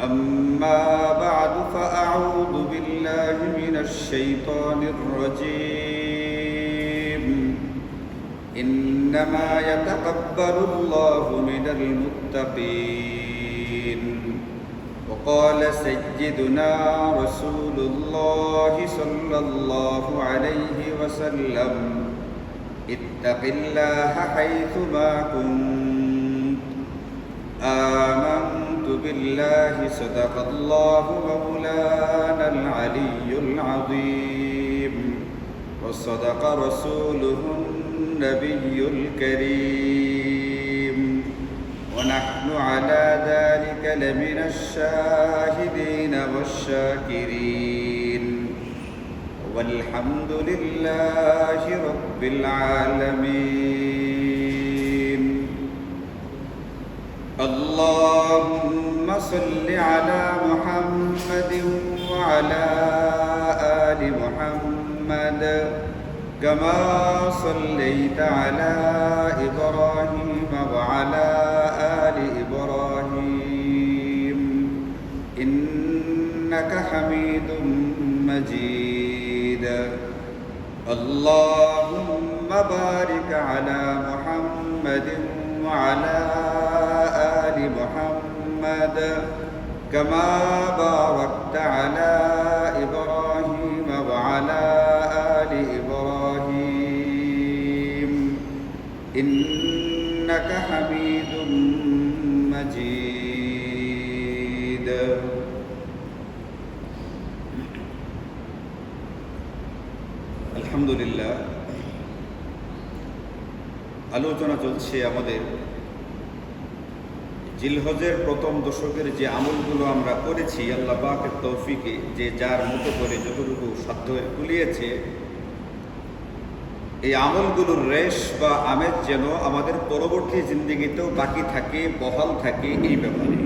أما بعد فأعوذ بالله من الشيطان الرجيم إنما يتقبل الله من المتقين وقال سيدنا رسول الله صلى الله عليه وسلم اتق الله حيثما كنت آمنت بالله صدق الله مولانا العلي العظيم وصدق رسوله النبي الكريم ونحن على ذلك لمن الشاهدين والشاكرين والحمد لله رب العالمين اللهم صل على محمد وعلى آل محمد كما صليت على إبراهيم وعلى آل إبراهيم إنك حميد مجيد اللهم بارك على محمد وعلى آل محمد كما باركت على إبراهيم وعلى آل إبراهيم إنك حميد مجيد আলহামদুলিল্লাহ আলোচনা চলছে আমাদের জিলহজের প্রথম দশকের যে আমলগুলো আমরা করেছি আল্লাহ পাকের তৌফিকে যে যার মতো করে যতটুকু সাধ্য কুলিয়েছে এই আমলগুলোর রেশ বা আমেজ যেন আমাদের পরবর্তী জিন্দেগিতেও বাকি থাকে, বহাল থাকে এই ব্যাপারে।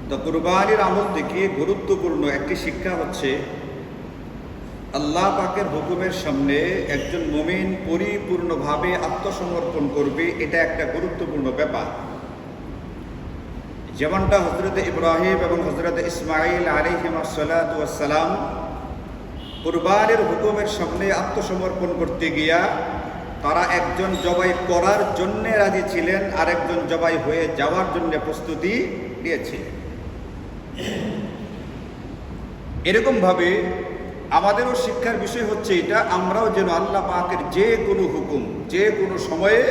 তো কুরবানির আমল থেকে গুরুত্বপূর্ণ একটি শিক্ষা হচ্ছে আল্লাহ পাকের হুকুমের সামনে একজন মুমিন পরিপূর্ণভাবে আত্মসমর্পণ করবে, এটা একটা গুরুত্বপূর্ণ ব্যাপার। যেমনটা হযরত ইব্রাহিম এবং হযরত ইসমাঈল আলাইহিসসালাতু ওয়াসসালাম কুরবানির হুকুমের সামনে আত্মসমর্পণ করতে গিয়া তারা একজন জবাই করার জন্য রাজি ছিলেন, আর একজন জবাই হয়ে যাওয়ার জন্য প্রস্তুতি নিয়েছিলেন। এরকমভাবে আমাদেরও শিক্ষার বিষয় হচ্ছে এটা, আমরাও যেন আল্লাহ পাকের যে কোনো হুকুম যে কোনো সময়ে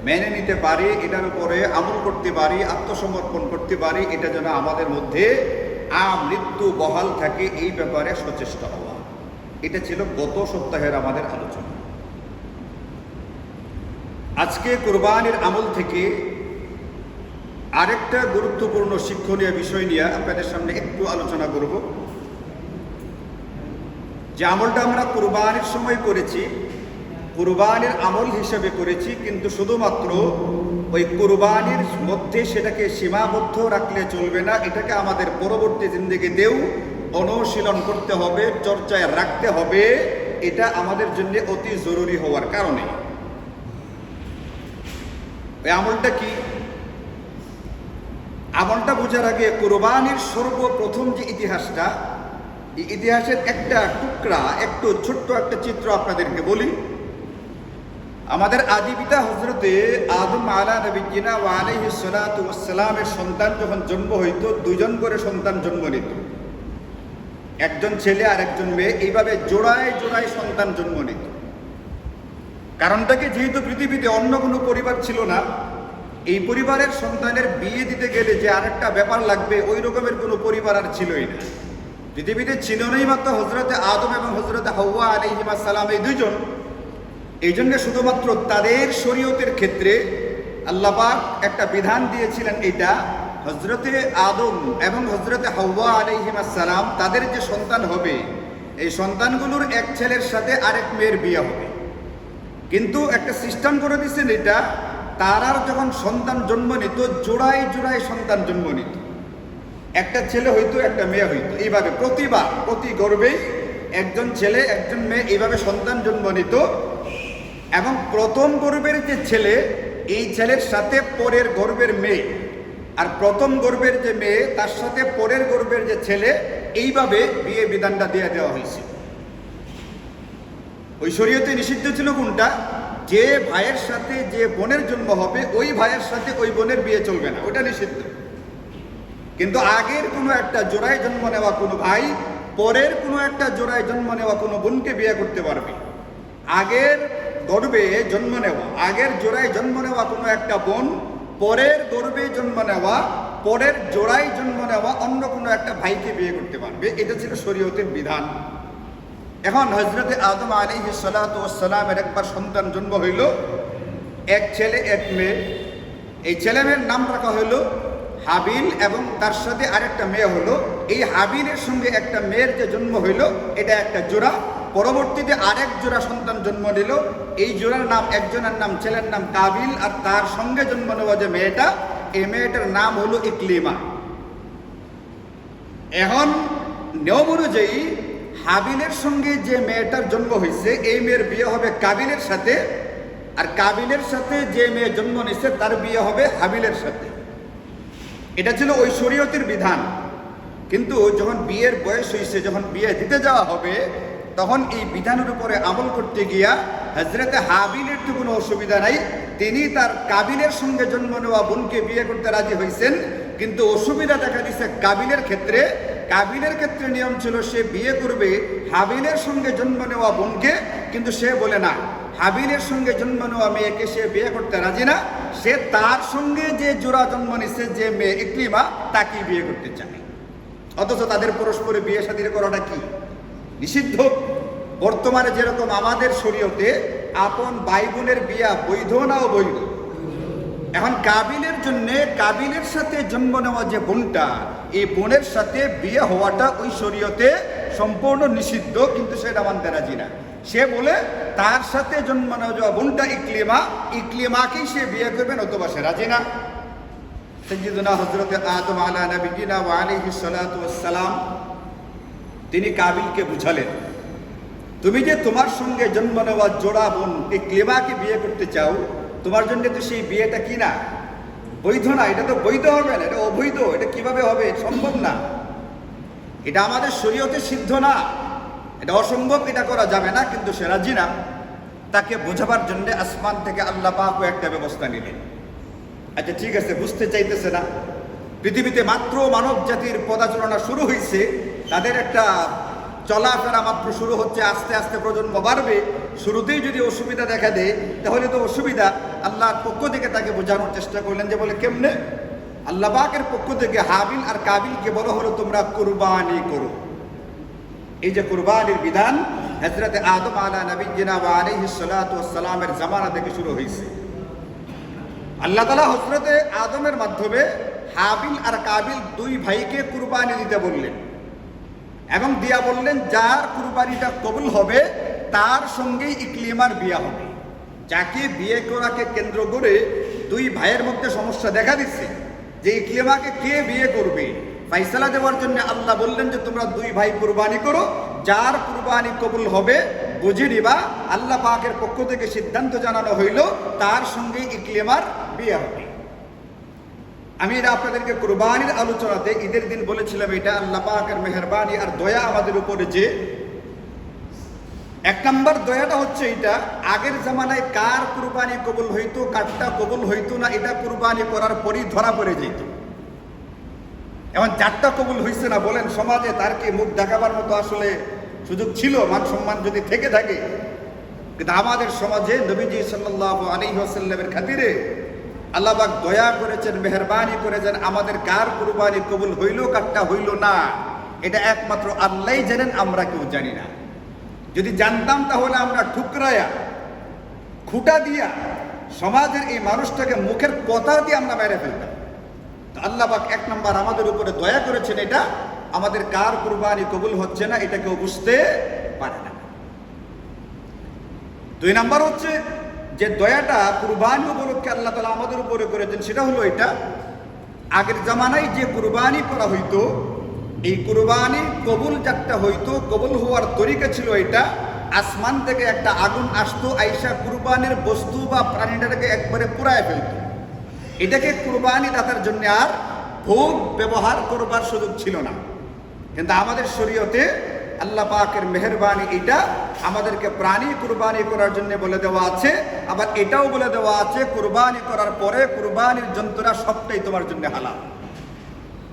মেনে নিতে পারি, এটার উপরে আমল করতে পারি, আত্মসমর্পণ করতে পারি, এটা যেন আমাদের মধ্যে আমৃত্যু বহাল থাকে এই ব্যাপারে সচেষ্ট হওয়া। এটা ছিল গত সপ্তাহের আমাদের আলোচনা। আজকে কুরবানির আমল থেকে আরেকটা গুরুত্বপূর্ণ শিক্ষণীয় বিষয় নিয়ে আপনাদের সামনে একটু আলোচনা করব। যে আমলটা আমরা কুরবানির সময় করেছি, কুরবানির আমল হিসেবে করেছি, কিন্তু শুধুমাত্র ওই কুরবানির মধ্যে সেটাকে সীমাবদ্ধ রাখলে চলবে না, এটাকে আমাদের পরবর্তী জিন্দেগিতেও অনুশীলন করতে হবে, চর্চায় রাখতে হবে। এটা আমাদের জন্য অতি জরুরি হওয়ার কারণে। ওই আমলটা কি? আমলটা বোঝার আগে কুরবানির সর্বপ্রথম যে ইতিহাসটা, এই ইতিহাসের একটা টুকরা, একটু ছোট্ট একটা চিত্র আপনাদেরকে বলি। আমাদের আদি পিতা হযরতে আদম আলা নবিয়্যিনা ওয়া আলাইহিস সালাতু ওয়াস সালামের সন্তান যখন জন্ম হইতো, দুইজন করে সন্তান জন্ম নিত, একজন ছেলে আর একজন মেয়ে, এইভাবে জোড়ায় জোড়ায় সন্তান জন্ম নিত। কারণটাকে, যেহেতু পৃথিবীতে অন্য কোনো পরিবার ছিল না, এই পরিবারের সন্তানের বিয়ে দিতে গেলে যে আরেকটা ব্যাপার লাগবে, ওই রকমের কোনো পরিবার আর ছিলই না। পৃথিবীতে ছিল নাই মাত্র হযরতে আদম এবং হযরতে হাওয়া আলাইহিস সালাম, এই দুইজন। এই জন্য শুধুমাত্র তাদের শরীয়তের ক্ষেত্রে আল্লাহ পাক একটা বিধান দিয়েছিলেন, এটা হযরতে আদম এবং হযরতে হাওয়া আলাইহিস সালাম তাদের যে সন্তান হবে, এই সন্তানগুলোর এক ছেলের সাথে আরেক মেয়ের বিয়ে হবে। কিন্তু একটা সিস্টেম করে দিচ্ছেন, এটা তারার যখন সন্তান জন্ম নিত, জোড়ায় জোড়ায় সন্তান জন্ম নিত। একটা ছেলে হইতো, একটা মেয়ে হইতো, এইভাবে প্রতিবার প্রতি গর্ভেই একজন ছেলে একজন মেয়ে এইভাবে সন্তান জন্ম নিত। এবং প্রথম গর্ভের যে ছেলে, এই ছেলের সাথে পরের গর্ভের মেয়ে, আর প্রথম গর্ভের যে মেয়ে তার সাথে পরের গর্ভের যে ছেলে, এইভাবে বিয়ে বিধানটা দিয়ে দেওয়া হয়েছে। ওই শরীয়তে নিষিদ্ধ ছিল কোনটা? যে ভাইয়ের সাথে যে বোনের জন্ম হবে ওই ভাইয়ের সাথে ওই বোনের বিয়ে চলবে না, ওটা নিষিদ্ধ। কিন্তু আগের কোনো একটা জোড়ায় জন্ম নেওয়া কোনো ভাই পরের কোনো একটা জোড়ায় জন্ম নেওয়া কোনো বোনকে বিয়ে করতে পারবে। আগের গর্ভে জন্ম নেওয়া, আগের জোড়ায় জন্ম নেওয়া কোনো একটা বোন পরের গর্ভে জন্ম নেওয়া, পরের জোড়ায় জন্ম নেওয়া অন্য কোনো একটা ভাইকে বিয়ে করতে পারবে। এটা ছিল শরীয়তের বিধান। এখন হযরতে আদম আলাইহিস সালাতু ওয়াস সালামের একবার সন্তান জন্ম হইল, এক ছেলে এক মেয়ে। এই ছেলে মেয়ের নাম রাখা হইল হাবিল, এবং তার সাথে আরেকটা মেয়ে হলো। এই হাবিলের সঙ্গে একটা মেয়ের যে জন্ম হইল এটা একটা জোড়া। পরবর্তীতে আরেক জোড়া সন্তান জন্ম নিল। এই জোড়ার নাম, একজনের নাম ছেলের নাম কাবিল, আর তার সঙ্গে জন্ম নেওয়া যে মেয়েটা, এই মেয়েটার নাম হলো ইকলিমা। এখন নিয়ম অনুযায়ী হাবিলের সঙ্গে যে মেয়েটার জন্ম হয়েছে এই মেয়ের বিয়ে হবে কাবিলের সাথে, আর কাবিলের সাথে যে মেয়ে জন্ম নিচ্ছে তার বিয়ে হবে হাবিলের সাথে। এটা ছিল ওই শরীয়তের বিধান। কিন্তু যখন বিয়ের বয়স হয়েছে, যখন বিয়ে দিতে যাওয়া হবে, তখন এই বিধানের উপরে আমল করতে গিয়া হযরতে হাবিলের তো কোনো অসুবিধা নাই, তিনি তার কাবিলের সঙ্গে জন্ম নেওয়া বোনকে বিয়ে করতে রাজি হয়েছেন। কিন্তু অসুবিধা দেখা দিচ্ছে কাবিলের ক্ষেত্রে। কাবিলের ক্ষেত্রে নিয়ম ছিল সে বিয়ে করবে হাবিলের সঙ্গে জন্ম নেওয়া বোনকে, কিন্তু সে বলে না, হাবিলের সঙ্গে জন্ম নেওয়া মেয়েকে সে বিয়ে করতে রাজি না। সে তার সঙ্গে যে জোড়া জন্ম নিচ্ছে, যে মেয়ে ইকলিমা, তাকে বিয়ে করতে চায়। অথচ তাদের পরস্পরে বিয়ে শাদী করাটা কি? নিষিদ্ধ। বর্তমানে যেরকম আমাদের শরীয়তে আপন ভাই বোনের বিয়া বৈধ না অবৈধ? এখন কাবিলের জন্যে, কাবিলের সাথে জন্ম নেওয়া যে বোনটা, এই বোনের সাথে বিয়ে হওয়াটা ওই শরীয়তে সম্পূর্ণ নিষিদ্ধ, কিন্তু সেটা মানতে রাজি না। সে বলে তার সাথে জন্ম নেওয়া বোনটা ইকলিমা, ইকলিমাকেই সে বিয়ে করবেন, অথবা সে রাজি না। সাইয়্যিদুনা হযরতে আদম আলা নবিয়িনা ওয়া আলাইহিস সালাতু ওয়াস সালাম তিনি কাবিলকে বুঝালেন, তুমি যে তোমার সঙ্গে জন্ম নেওয়া জোড়া বোন ইকলিমাকে বিয়ে করতে চাও, তোমার জন্য তো সেই বিয়েটা কি না? বৈধ না। এটা তো বৈধ হবে না, এটা অবৈধ। এটা কিভাবে হবে? সম্ভব না। এটা আমাদের শরীয়তে সিদ্ধ না, এটা অসম্ভব, এটা করা যাবে না। কিন্তু সে রাজি না। তাকে বোঝাবার জন্য আসমান থেকে আল্লাহ পাক একটা ব্যবস্থা নিলেন। আচ্ছা ঠিক আছে, বুঝতে চাইতেছে না। পৃথিবীতে মাত্র মানব জাতির পদাচারণা শুরু হয়েছে, তাদের একটা চলাফেরা মাত্র শুরু হচ্ছে, আস্তে আস্তে প্রজন্ম বাড়বে। শুরুতেই যদি অসুবিধা দেখা দেয় তাহলে তো অসুবিধা। আল্লাহর পক্ষ থেকে তাকে বোঝানোর চেষ্টা করলেন, যে বলে কেমনে? আল্লাহ পাকের পক্ষ থেকে হাবিল আর কাবিলকে বলা হলো তোমরা কুরবানি করো। এই যে কুরবানির বিধান হযরতে আদম আলা নবিয়িনা ওয়া আলাইহিস সালাতু ওয়াস সালামের জামানা থেকে শুরু হয়েছে। আল্লাহ তাআলা হযরতে আদমের মাধ্যমে হাবিল আর কাবিল দুই ভাইকে কুরবানি দিতে বললেন, এবং দিয়া বললেন যার কুরবানিটা কবুল হবে তার সঙ্গেই ইকলিমার বিয়ে হবে। যাকে বিয়ে করাকে কেন্দ্র করে দুই ভাইয়ের মধ্যে সমস্যা দেখা দিচ্ছে, যে ইকলিমাকে কে বিয়ে করবে, ফাইসালা দেওয়ার জন্য আল্লাহ বললেন যে তোমরা দুই ভাই কুরবানি করো, যার কুরবানি কবুল হবে বুঝে নিবা। আল্লাহ পাকের পক্ষ থেকে সিদ্ধান্ত জানানো হইল তার সঙ্গে ইকলিমার বিয়ে হবে। আমি এটা আপনাদেরকে কুরবানির আলোচনাতে ঈদের দিন বলেছিলাম, এটা আল্লাহ পাকের মেহেরবানি আর দয়া আমাদের উপরে। যে এক নম্বর দয়াটা হচ্ছে এটা, আগের জামানায় কার কুরবানি কবুল হইতো, কারটা কবুল হইতো না, এটা কুরবানি করার পরই ধরা পড়ে যেত। এখন যারটা কবুল হইছে না, বলেন সমাজে তার কি মুখ দেখাবার মতো আসলে সুযোগ ছিল? মান সম্মান যদি থেকে থাকে। কিন্তু আমাদের সমাজে নবীজি সাল্লাল্লাহু আলাইহি ওয়াসাল্লামের খাতিরে আল্লাহ পাক দয়া করেছেন, মেহেরবানি করেছেন। আমাদের কার কুরবানি কবুল হইল, কারটা হইল না, এটা একমাত্র আল্লাহই জানেন, আমরা কেউ জানি না। যদি জানতাম তাহলে আমরা ঠুকরায়া খুঁটা দিয়া সমাজের এই মানুষটাকে মুখের কথা দিয়ে আমরা মেরে ফেলতাম। তো আল্লাহ পাক এক নম্বর আমাদের উপরে দয়া করেছেন, এটা আমাদের কার কুরবানি কবুল হচ্ছে না এটা কেউ বুঝতে পারে না। দুই নম্বর হচ্ছে যে দয়াটা কুরবানি উপলক্ষে আল্লাহ তাআলা আমাদের উপরে করেছেন, সেটা হলো এটা, আগের জামানায় যে কুরবানি করা হইতো, এই কুরবানি কবুল যাত্রা হইতো, কবুল হওয়ার তরিকা ছিল এটা, আসমান থেকে একটা আগুন আসতো, আইসা কুরবানির বস্তু বা প্রাণীটাকে একবারে পুড়ায় ফেলতো। এটাকে কুরবানি দাতার জন্য আর ভোগ ব্যবহার করবার সুযোগ ছিল না। কিন্তু আমাদের শরীয়তে আল্লাহ পাকের মেহেরবানি, এটা আমাদেরকে প্রাণী কুরবানি করার জন্য বলে দেওয়া আছে। আবার এটাও বলে দেওয়া আছে কুরবানি করার পরে কুরবানির জন্তুরা সবটাই তোমার জন্য হালাল।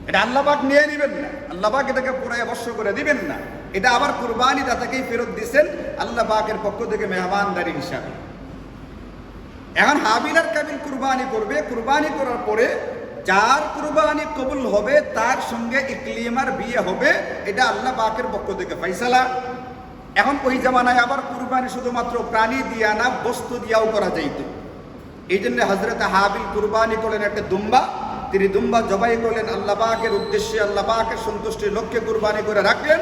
এটা আল্লাহ পাক নিয়ে নেবেন না, আল্লাহ পাক এটাকে পুরাই অবশ্য করে দিবেন না। এটা আবার কুরবানি দাতাকেই ফেরত দিচ্ছেন আল্লাহ পাকের পক্ষ থেকে মেহমানদারি হিসাবে। এখন হাবিল আর কাবিল কুরবানি করবে, কুরবানি করার পরে যার কুরবানি কবুল হবে তার সঙ্গে ইকলিমার বিয়ে হবে, এটা আল্লাহ পাকের পক্ষ থেকে ফয়সালা। এখন ওই জামানায় আবার কুরবানি শুধুমাত্র প্রাণী দিয়া না, বস্তু দিয়াও করা যাইত। এই জন্য হযরত হাবিল কুরবানি করলেন একটা দুম্বা। তিনি দুম্বা জবাই করলেন আল্লাহ পাকের উদ্দেশ্যে, আল্লাহ পাকের সন্তুষ্টির লক্ষ্যে কুরবানি করে রাখলেন।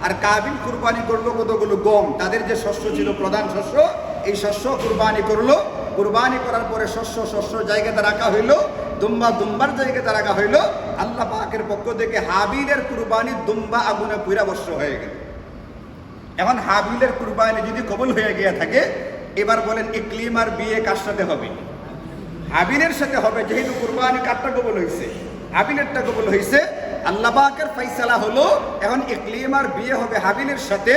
আর কাবিল কুরবানি করলো কতগুলো গম, তাদের যে শস্য ছিল প্রধান শস্য, এই শস্য কুরবানি করলো। কুরবানি করার পরে শস্য জায়গাতে রাখা হইলো, দুম্বার জায়গাতে রাখা হইলো। আল্লাহ পাকের পক্ষ থেকে হাবিলের কুরবানি দুম্বা আগুনে পুরা বর্ষ হয়ে গেল। এখন হাবিলের কুরবানি যদি কবুল হয়ে গিয়ে থাকে, এবার বলেন ইকলিমার বিয়ে কার সাথে হবে? হাবিলের সাথে হবে। যেহেতু কুরবানি কারটা কবুল হয়েছে, হাবিলেরটা কবুল হয়েছে, আল্লাহ পাকের ফয়সালা হলো এখন ইকলিমার বিয়ে হবে হাবিলের সাথে।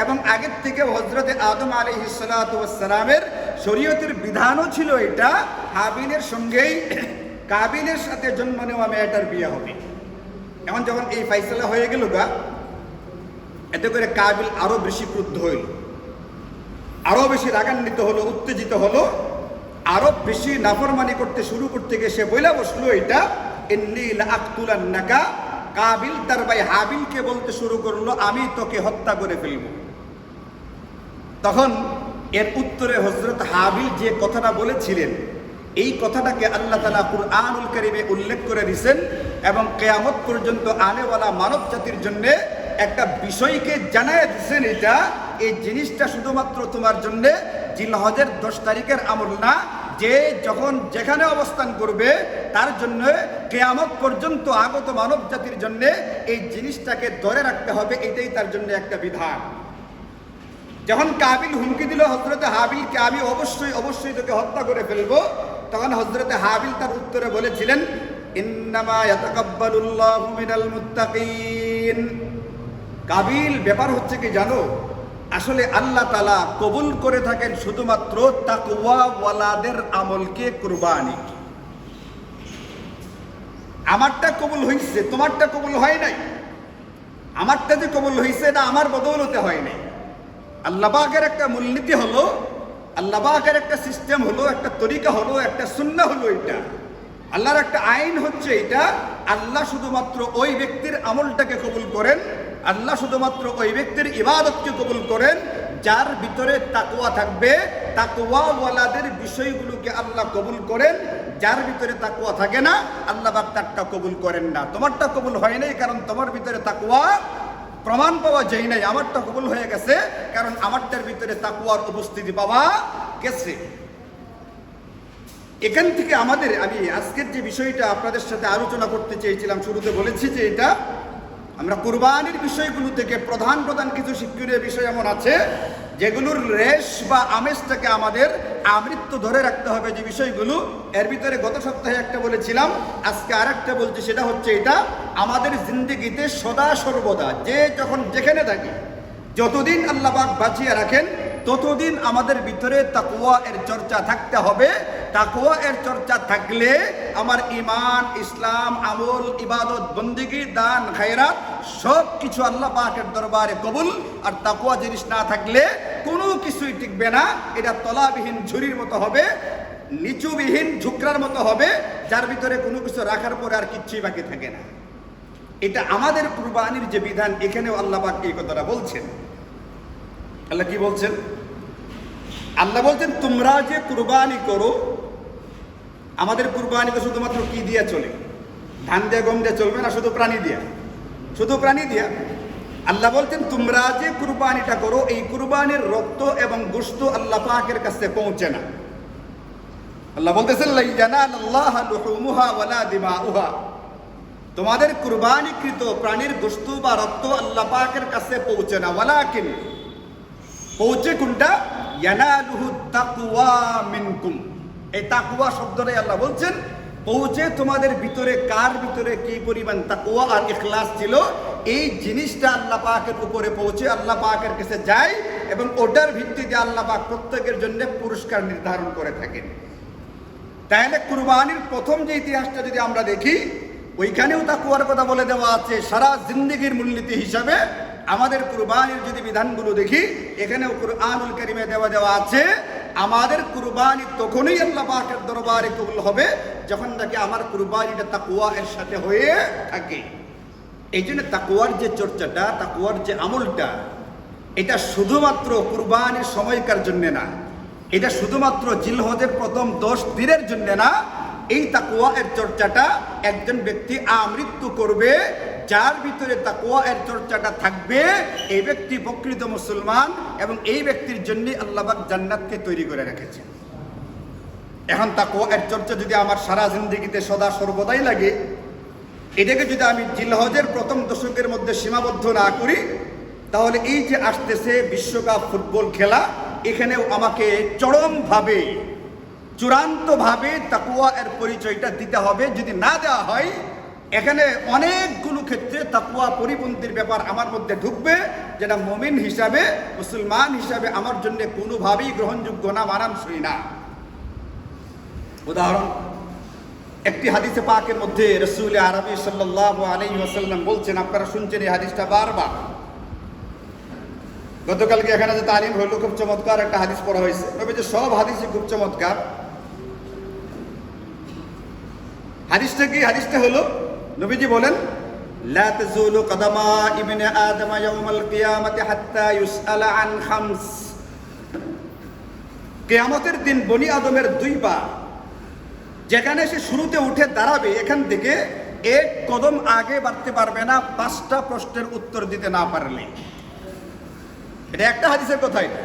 এবং আগের থেকে হযরতে আদম আলাইহিস সালাতু ওয়াস সালামের শরীয়তের বিধানও ছিল এটা, হাবিলের সঙ্গেই কাবিলের সাথে জন্ম নেওয়া মেয়েটার বিয়ে হবে। এখন যখন এই ফয়সালা হয়ে গেল গা, এতে করে কাবিল আরো বেশি ক্রুদ্ধ হইল, আরো বেশি রাগান্বিত হলো, উত্তেজিত হলো, আরো বেশি নাফরমানি করতে শুরু করতে গিয়ে সে বইলা বসলো এটা ইন্নী লাআকতুলান্নাকা। কাবিল তার ভাই হাবিলকে বলতে শুরু করলো আমি তোকে হত্যা করে ফেলব। তখন এর উত্তরে হযরত হাবিল যে কথাটা বলেছিলেন, এই কথাটাকে আল্লাহ তাআলা কুরআনুল কারীমে উল্লেখ করে দিয়েছেন এবং কিয়ামত পর্যন্ত আনেওয়ালা মানব জাতির জন্য একটা বিষয়কে জানায় দিয়েছেন। এটা এই জিনিসটা শুধুমাত্র তোমার জন্য জিলহজের 10 তারিখের আমল না, যে যখন যেখানে অবস্থান করবে তার জন্য কিয়ামত পর্যন্ত আগত মানব জাতির জন্য এই জিনিসটাকে ধরে রাখতে হবে, এটাই তার জন্য একটা বিধান। যখন কাবিল হুমকি দিল হযরতে হাবিলকে আমি অবশ্যই তোকে হত্যা করে ফেলবো, তখন হযরতে হাবিল তার উত্তরে বলেছিলেন ইন্নামা ইয়াতাকাব্বালুল্লাহু মিনাল মুত্তাকিন। কাবিল, ব্যাপার হচ্ছে কি জানো, আসলে আল্লাহ তাআলা কবুল করে থাকেন শুধুমাত্র তাকওয়াওয়ালাদের আমলকে, কুরবানি। আমারটা কবুল হয়েছে, তোমারটা কবুল হয় নাই। আমারটা যে কবুল হয়েছে এটা আমার বদৌলতে হয় নাই। আল্লাহ পাকের একটা মূলনীতি হলো, আল্লাহ পাকের একটা সিস্টেম হলো, একটা তরিকা হলো, একটা সুন্নাহ হলো। এটা আল্লাহর একটা আইন হচ্ছে এটা। আল্লাহ শুধুমাত্র ওই ব্যক্তির আমলটাকে কবুল করেন, আল্লাহ শুধুমাত্র ওই ব্যক্তির ইবাদতকে কবুল করেন যার ভিতরে তাকওয়া থাকবে। তাকওয়াওয়ালাদের বিষয়গুলোকে আল্লাহ কবুল করেন, যার ভিতরে তাকওয়া থাকে না আল্লাহ পাক তারটা কবুল করেন না। তোমারটা কবুল হয় নাই কারণ তোমার ভিতরে তাকওয়া প্রমাণ পাওয়া যায় নাই। আমারটা কবুল হয়ে গেছে কারণ আমারটার ভিতরে তাকওয়ার উপস্থিতি পাওয়া গেছে। এখান থেকে আমি আজকের যে বিষয়টা আপনাদের সাথে আলোচনা করতে চেয়েছিলাম, শুরুতে বলেছি যে এটা আমরা কুরবানির বিষয়গুলো থেকে প্রধান কিছু শিক্ষণীয় বিষয় এমন আছে যেগুলোর রেশ বা আমেজটাকে আমাদের আমৃত্যু ধরে রাখতে হবে। যে বিষয়গুলো এর ভিতরে গত সপ্তাহে একটা বলেছিলাম, আজকে আরেকটা বলছি। সেটা হচ্ছে এটা আমাদের জিন্দেগিতে সদা সর্বদা যে যখন যেখানে থাকি, যতদিন আল্লাহ পাক বাঁচিয়ে রাখেন ততদিন আমাদের ভিতরে তাকওয়া এর চর্চা থাকতে হবে। তাকওয়া এর চর্চা থাকলে আমার ঈমান, ইসলাম, আমল, ইবাদত, বন্দেগী, দান, খায়রাত সব কিছু আল্লাহ পাকের দরবারে কবুল। আর তাকওয়া জিনিস না থাকলে কোনো কিছুই টিকবে না। এটা তলাবিহীন ঝুড়ির মতো হবে, নিচুবিহীন ঝুকরার মতো হবে, যার ভিতরে কোনো কিছু রাখার পরে আর কিচ্ছুই বাকি থাকে না। এটা আমাদের কুরবানির যে বিধান, এখানেও আল্লাহ পাক এই কথাটা বলছেন। আল্লাহ কি বলছেন? আল্লাহ বলছেন তোমরা যে কুরবানি করো, আমাদের কুরবানি তো শুধুমাত্র কি দিয়া চলে? ধান দিয়া, গম দিয়া চলবে না, শুধু প্রাণী দিয়া, শুধু প্রাণী দিয়া। আল্লাহ বলছেন তোমরা যে কুরবানিটা করো, এই কুরবানির রক্ত এবং গোশত আল্লাহ পাকের কাছে পৌঁছে না। আল্লাহ বলতেছেন লা ইয়ানালাল্লাহু লুহুমুহা ওয়ালা দিমাউহা। তোমাদের কুরবানিকৃত প্রাণীর গোশত বা রক্ত আল্লাহ পাকের কাছে পৌঁছে না। ওয়ালাকিন, পৌঁছে কোনটা? ইয়ানালুহু তাকওয়া মিনকুম। এই তাকওয়া শব্দটাই আল্লাহ বলছেন পৌঁছে তোমাদের ভিতরে কার ভিতরে কি পরিমাণ তাকওয়া আর ইখলাস ছিল, এই জিনিসটা আল্লাহ পাকের উপরে পৌঁছে আল্লাহ পাকের কাছে যায় এবং ওটার ভিত্তিতে আল্লাহ পাক প্রত্যেকের জন্য পুরস্কার নির্ধারণ করে থাকেন। তাহলে কুরবানির প্রথম যে ইতিহাসটা যদি আমরা দেখি, ওইখানেও তাকওয়ার কথা বলে দেওয়া আছে। সারা জিন্দেগির মূলনীতি হিসাবে আমাদের কুরবানির যদি বিধানগুলো দেখি, এখানেও কুরআনুল কারীমে দেওয়া আছে আমাদের কুরবানি তখনই আল্লাহ পাকের দরবারে কবুল হবে যখন নাকি আমার কুরবানিটা তাকওয়া এর সাথে হয়ে থাকে। এই জন্য তাকওয়ার যে চর্চাটা, তাকওয়ার যে আমলটা, এটা শুধুমাত্র কুরবানির সময়কার জন্য না, এটা শুধুমাত্র জিলহজের প্রথম 10 দিনের জন্য না। এই তাকওয়া এর চর্চাটা একজন ব্যক্তি আমৃত্যু করবে, যার ভিতরে তাকওয়া এর চর্চাটা থাকবে, এই ব্যক্তি প্রকৃত মুসলমান এবং এই ব্যক্তির জন্য আল্লাহ পাক জান্নাতকে তৈরি করে রেখেছে। এখন তাকওয়া এর চর্চা যদি আমার সারা জিন্দেগিতে সদা সর্বদাই লাগে, এটাকে যদি আমি জিলহজের প্রথম দশকের মধ্যে সীমাবদ্ধ না করি, তাহলে এই যে আসতেছে বিশ্বকাপ ফুটবল খেলা, এখানেও আমাকে চরমভাবে চূড়ান্তভাবে তাকওয়া এর পরিচয়টা দিতে হবে। যদি না দেওয়া হয়, এখানে অনেকগুলো ক্ষেত্রে তাকওয়া পরিপন্থীর ব্যাপার আমার মধ্যে ঢুকবে, যেটা মুমিন হিসাবে, মুসলমান হিসাবে আমার জন্য কোনোভাবেই গ্রহণযোগ্য না, মানানসই না। উদাহরণ, একটি হাদিসে পাকের মধ্যে রাসূল আরবি সাল্লাল্লাহু আলাইহি ওয়াসাল্লাম বলছেন, আপনারা শুনছেন এই হাদিসটা বারবার। গতকালকে এখানে যে তালিম হলো, খুব চমৎকার একটা হাদিস পড়া হয়েছে। নবীজি সব হাদিসই খুব চমৎকার। হাদিসটা কি? হাদিসটা হলো নবীজি বলেন, লা তাজুলু কদামা ইবনে আদম ইয়াউমাল কিয়ামাতি হাত্তা ইউসআলা আন খামস। কিয়ামতের দিন বনি আদমের 2 পা যেখানে সে শুরুতে উঠে দাঁড়াবে, এখান থেকে 1 কদম আগে বাড়তে পারবে না 5টা প্রশ্নের উত্তর দিতে না পারলে। এটা একটা হাদিসের কথা। এটা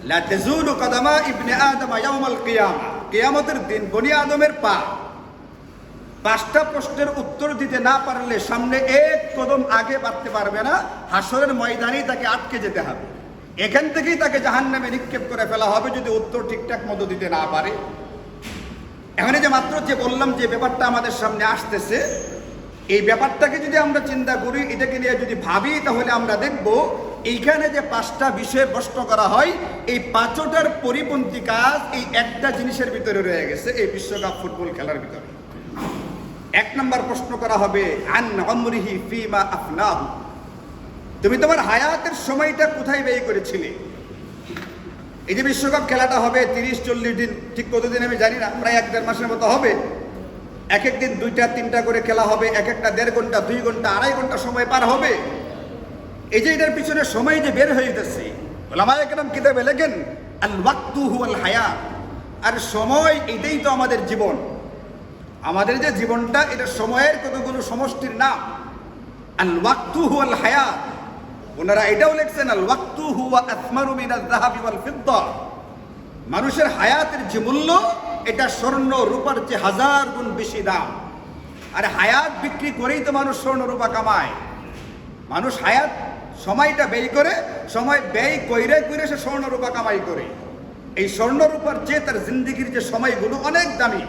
লা তাজুলু কদামা ইবনে আদম ইয়াউমাল কিয়ামা, কিয়ামতের দিন বনি আদমের পা 5টা প্রশ্নের উত্তর দিতে না পারলে সামনে 1 কদম আগে বাড়তে পারবে না। হাসরের ময়দানেই তাকে আটকে যেতে হবে, এখান থেকেই তাকে জাহান্নামে নিক্ষেপ করে ফেলা হবে যদি উত্তর ঠিকঠাক মতো দিতে না পারে। এখন যে মাত্র যে বললাম যে ব্যাপারটা আমাদের সামনে আসতেছে, এই ব্যাপারটাকে যদি আমরা চিন্তা করি, এটাকে নিয়ে যদি ভাবি, তাহলে আমরা দেখব এইখানে যে 5টা বিষয় প্রশ্ন করা হয়, এই 5টার পরিপন্থী কাজ এই একটা জিনিসের ভিতরে রয়ে গেছে, এই বিশ্বকাপ ফুটবল খেলার ভিতরে। 1 নম্বর প্রশ্ন করা হবে, আন উমরিহি ফিমা আফনাহু, তুমি তোমার হায়াতের সময়টা কোথায় ব্যয় করেছিলে? এই যে বিশ্বকাপ খেলাটা হবে 30-40 দিন, ঠিক কতদিন আমি জানি না, প্রায় 1-1.5 মাসের মতো হবে। এক এক দিন 2টা-3টা করে খেলা হবে, এক একটা 1.5 ঘন্টা, 2 ঘন্টা, 2.5 ঘন্টা সময় পার হবে। এই যে এটার পিছনে সময় যে বের হয়ে যেতেছে, উলামায়ে কেরাম কিতাবে লেখেন, আল ওয়াক্তু হুয়াল হায়াত, আর সময় এটাই তো আমাদের জীবন। আমাদের যে জীবনটা, এটা সময়ের কতগুলো সমষ্টির নাম। আল ওয়াক্তু হুয়াল হায়াত, ওনারা এটাও লিখছেন, আল ওয়াক্তু হুয়া আথমারু মিনাজ যাহাবি ওয়াল ফিদ্দা, মানুষের হায়াতের যে মূল্য, এটা স্বর্ণ রূপার চেয়ে 1000 গুণ বেশি দাম। আর হায়াত বিক্রি করেই তো মানুষ স্বর্ণ রূপা কামায়। মানুষ হায়াত সময়টা ব্যয় করে, সময় ব্যয় কইরে কইরে সে স্বর্ণ রূপা কামাই করে। এই স্বর্ণ রূপার চেয়ে তার জিন্দেগির যে সময়গুলো অনেক দামি।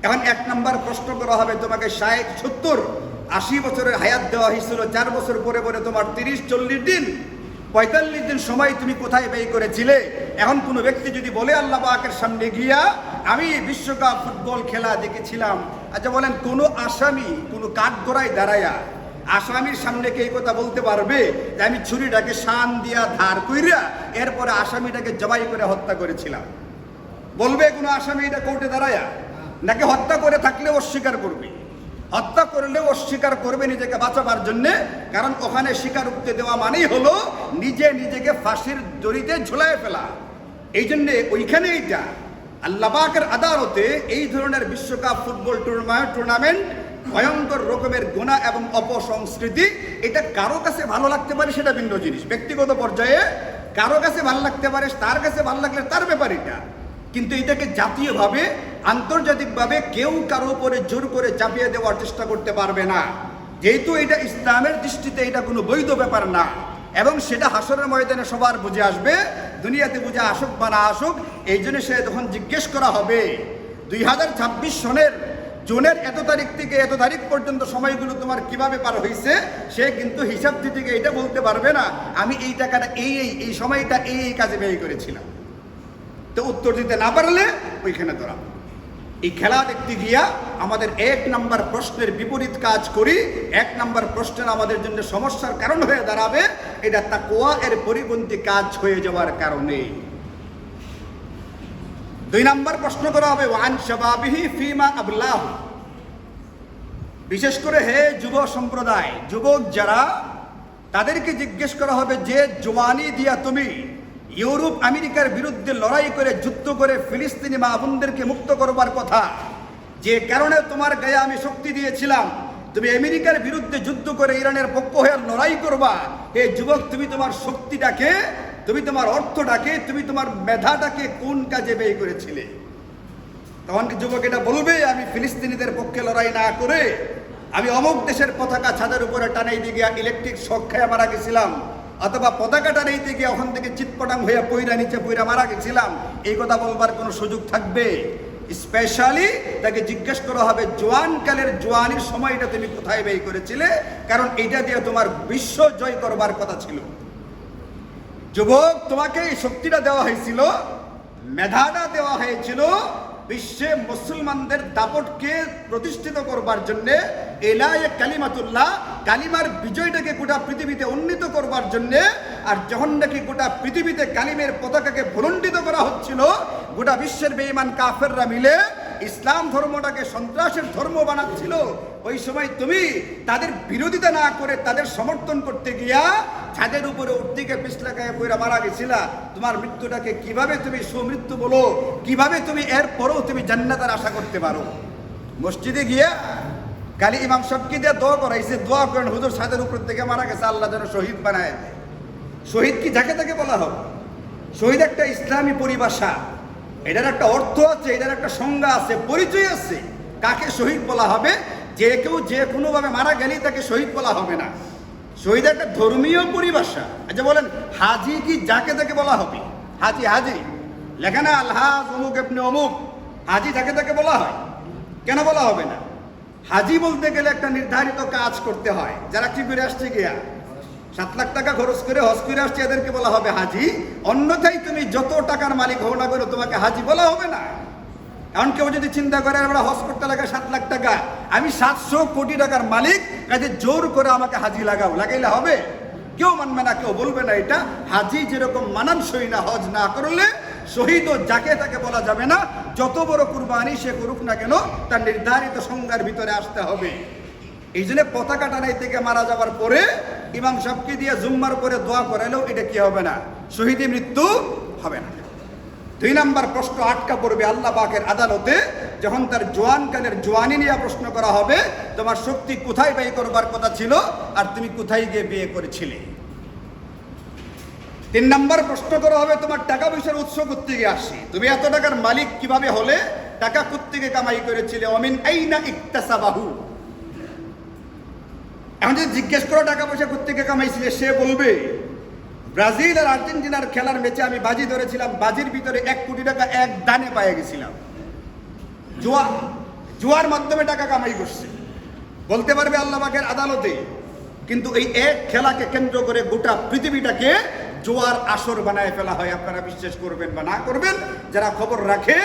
এখন 1 নম্বর প্রশ্ন করা হবে, তোমাকে 60, 70, 80 বছরের হায়াত দেওয়া হয়েছিল, 4 বছর পরে পরে তোমার 30-40 দিন, 45 দিন সময় তুমি কোথায় ব্যয় করেছিলে? এখন কোনো ব্যক্তি যদি বলে আল্লাহ পাকের সামনে গিয়া আমি বিশ্বকাপ ফুটবল খেলা দেখেছিলাম, আচ্ছা বলেন, কোনো আসামি কোনো কাঠগড়ায় দাঁড়ায়া আসামির সামনে কে এই কথা বলতে পারবে যে আমি ছুরিটাকে শান দিয়া ধার কইরা এরপরে আসামিটাকে জবাই করে হত্যা করেছিলাম? বলবে কোনো আসামি এটা কোর্টে দাঁড়ায়া? নাকি হত্যা করে থাকলে অস্বীকার করবে? হত্যা করলেও অস্বীকার করবে নিজেকে বাঁচাবার জন্যে, কারণ ওখানে স্বীকারোক্তি দেওয়া মানেই হলো নিজেকে ফাঁসির দড়িতে ঝুলায় ফেলা। এই জন্যে ওইখানে এইটা আল্লাহ পাকের আদালতে এই ধরনের বিশ্বকাপ ফুটবল টুর্নামেন্ট ভয়ঙ্কর রকমের গুনাহ এবং অপসংস্কৃতি, এটা কারো কাছে ভালো লাগতে পারে, সেটা ভিন্ন জিনিস। ব্যক্তিগত পর্যায়ে কারো কাছে ভালো লাগতে পারে, তার কাছে ভালো লাগলে তার ব্যাপার এটা, কিন্তু এটাকে জাতীয়ভাবে, আন্তর্জাতিকভাবে কেউ কারো উপরে জোর করে চাপিয়ে দেওয়ার চেষ্টা করতে পারবে না, যেহেতু এটা ইসলামের দৃষ্টিতে এটা কোনো বৈধ ব্যাপার না। এবং সেটা হাসরের ময়দানে সবার বুঝে আসবে, দুনিয়াতে বুঝে আসুক বা না আসুক। এই জন্য সে যখন জিজ্ঞেস করা হবে 2026 সনের জুনের এত তারিখ থেকে এত তারিখ পর্যন্ত সময়গুলো তোমার কিভাবে পার হয়েছে সে কিন্তু হিসাব দিতে গিয়ে এটা বলতে পারবে না আমি এই টাকাটা এই সময়টা এই কাজে ব্যয় করেছিলাম। তো উত্তর দিতে না পারলে ওইখানে ধরা। এই খেলা দেখতে গিয়া আমাদের 1 নম্বর প্রশ্নের বিপরীত কাজ করি, 1 নম্বর প্রশ্নের আমাদের জন্য সমস্যার কারণ হয়ে দাঁড়াবে, এটা তাকওয়া এর পরিপন্থী কাজ হয়ে যাওয়ার কারণে। 2 নম্বর প্রশ্ন করা হবে ওয়ান শাবাবিহি ফিমা আবলাহু। বিশেষ করে হে যুব সম্প্রদায়, যুবক যারা, তাদেরকে জিজ্ঞেস করা হবে যে জওয়ানি দিয়া তুমি ইউরোপ আমেরিকার বিরুদ্ধে লড়াই করে যুদ্ধ করে ফিলিস্তিনি মা বোনদেরকে মুক্ত করবার কথা, যে কারণে তোমার গায়ে আমি শক্তি দিয়েছিলাম, তুমি আমেরিকার বিরুদ্ধে যুদ্ধ করে ইরানের পক্ষ হয়ে লড়াই করবা। হে যুবক, তুমি তোমার শক্তিটাকে, তুমি তোমার অর্থটাকে, তুমি তোমার মেধাটাকে কোন কাজে ব্যয় করেছিলে? তখন কি যুবক এটা বলবে আমি ফিলিস্তিনিদের পক্ষে লড়াই না করে আমি অমুক দেশের পতাকা ছাদের উপরে টানাই দিয়ে গিয়া ইলেকট্রিক শক খেয়ে মারা গেছিলাম, অথবা পতাকা টানাইতে গিয়ে ওখান থেকে চিৎপটাং হয়ে পইরা নিচে পইরা মারা গেছিলাম, এই কথা বলবার কোনো সুযোগ থাকবে? স্পেশালি তাকে জিজ্ঞেস করা হবে জোয়ানকালের জোয়ানির সময়টা তুমি কোথায় ব্যয় করেছিলে, কারণ এইটা দিয়ে তোমার বিশ্ব জয় করবার কথা ছিল। যুবক, তোমাকে এই শক্তিটা দেওয়া হয়েছিল, মেধাটা দেওয়া হয়েছিল বিশ্বে মুসলমানদের দাপটকে প্রতিষ্ঠিত করবার জন্য, এলায়ে কালিমাতুল্লাহ, কালিমার বিজয়টাকে গোটা পৃথিবীতে উন্নীত করবার জন্য। আর যখন নাকি গোটা পৃথিবীতে কালিমের পতাকাকে ভুলণ্ডিত করা হচ্ছিল, গোটা বিশ্বের বেঈমান কাফেররা মিলে ইসলাম ধর্মটাকে সন্ত্রাসের ধর্ম বানাচ্ছিল, ওই সময় তুমি তাদের বিরোধিতা না করে তাদের সমর্থন করতে গিয়া ছাদের উপরে উঠতিকে পিছলাকায় পইরা মারা গেছিলা। তোমার মৃত্যুটাকে কিভাবে তুমি সুমৃত্যু বলো? কিভাবে তুমি এর পরেও তুমি জান্নাতের আশা করতে পারো? মসজিদে গিয়া কালি ইমাম সাহেবকে দিয়ে দোয়া করাইছে, দোয়া করেন হুজুর ছাদের উপর থেকে মারা গেছে, আল্লাহ যেন শহীদ বানায় দেয়। শহীদ কি যাকে তাকে বলা হবে? শহীদ একটা ইসলামী পরিভাষা, এটার একটা অর্থ আছে, এটার একটা সংজ্ঞা আছে, পরিচয় আছে। কাকে শহীদ বলা হবে? যে কেউ যে কোনোভাবে মারা গেলেই তাকে শহীদ বলা হবে না। শহীদ একটা ধর্মীয় পরিভাষা। আচ্ছা বলেন, হাজি কি যাকে তাকে বলা হবে? হাজি হাজি লেখা না আলহাজ অমুক এমনি অমুক, হাজি যাকে তাকে বলা হয়? কেন বলা হবে না? হাজি বলতে গেলে একটা নির্ধারিত কাজ করতে হয়। যারা কি করে আসছে গিয়া 7 লাখ টাকা খরচ করে হজ করে আসছে, এদেরকে বলা হবে হাজি। অন্যথায় তুমি যত টাকার মালিক হও না করো, তোমাকে হাজি বলা হবে না। এখন কেউ যদি চিন্তা করে আমরা হজ করতে লাগে 7 লাখ টাকা, আমি 700 কোটি টাকার মালিক, কাজে জোর করে আমাকে হাজি লাগাও, লাগাইলে হবে? কেউ মানবে না, কেউ বলবে না। এটা হাজি যেরকম মানানসই না হজ না করলে, শহীদও যাকে তাকে বলা যাবে না। যত বড় কুরবানি সে করুক না কেন, তার নির্ধারিত সংজ্ঞার ভিতরে আসতে হবে। এই জন্য পতাকা টানাই থেকে মারা যাবার পরে ইমাম সাহেবকে দিয়ে জুম্মার পরে দোয়া করাইলেও এটা কি হবে না? শহীদী মৃত্যু হবে না। 2 নম্বর প্রশ্ন আটকা পড়বে আল্লাহ পাকের আদালতে, যখন তার জওয়ানকালের জওয়ানি নিয়ে প্রশ্ন করা হবে, তোমার শক্তি কোথায় ব্যয় করবার কথা ছিল আর তুমি কোথায় গিয়ে বিয়ে করেছিলে। 3 নম্বর প্রশ্ন করা হবে তোমার টাকা পয়সার উৎস কোত্থেকে আসে, তুমি এত টাকার মালিক কিভাবে হলে, টাকা কোত্থেকে কামাই করেছিলে, অমিন আইনা ইকতাসাবাহু। এখন যদি জিজ্ঞেস করো টাকা পয়সা কোত্থেকে কামাইছিলে, সে বলবে ব্রাজিল আর আর্জেন্টিনার খেলার ম্যাচে আমি বাজি ধরেছিলাম, বাজির ভিতরে 1 কোটি টাকা এক দানে পেয়ে গেছিলাম। জুয়ার মাধ্যমে টাকা কামাই করছে, বলতে পারবে আল্লাহ পাকের আদালতে। কিন্তু এই এক খেলাকে কেন্দ্র করে গোটা পৃথিবীটাকে জোয়ার আসর বানায় ফেলা হয়। আপনারা বিশ্বাস করবেন বা না করবেন, যারা খবর রাখে,